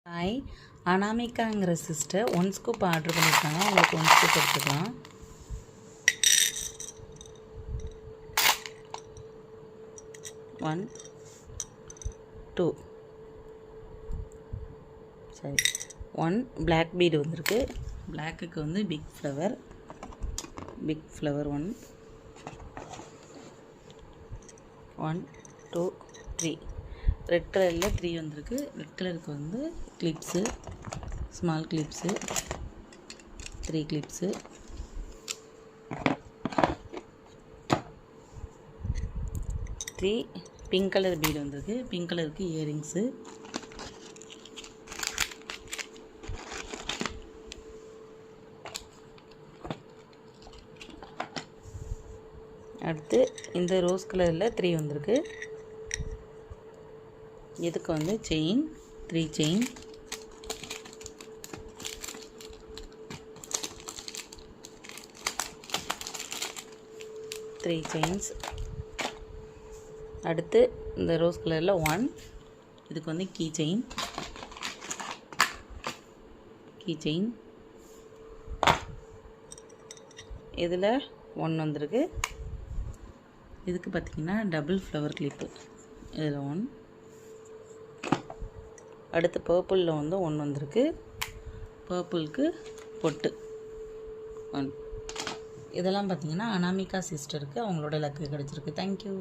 Hi, அனாமிகாங்கிற sister 1 scoop order பண்ணியிருக்காங்க. உங்களுக்கு 1 scoop எடுத்துக்கலாம். ஒன் 2 சரி 1 பிளாக் பீடு வந்திருக்கு. பிளாக்குக்கு வந்து பிக் ஃப்ளவர் 1 2 3 ரெட் கலரில் 3 வந்திருக்கு. ரெட் கலருக்கு வந்து clips, small clips 3 clips, pink colour bead வந்திருக்கு. பிங்க் கலருக்கு இயரிங்ஸு, அடுத்து இந்த ரோஸ் கலரில் 3 வந்திருக்கு. இதுக்கு வந்து செயின் 3 செயின், செயின்ஸ். அடுத்து இந்த ரோஸ் கலரில் 1, இதுக்கு வந்து கீ செயின் இதில் 1 வந்திருக்கு. இதுக்கு பார்த்திங்கன்னா டபுள் ஃப்ளவர் கிளிப்பு, இதில் 1. அடுத்து பர்பிளில் வந்து 1 வந்திருக்கு. பர்பிளுக்கு பொட்டு 1. இதெல்லாம் பார்த்திங்கன்னா அனாமிகா சிஸ்டருக்கு அவங்களோட லக்கு கிடச்சிருக்கு. தேங்க்யூ.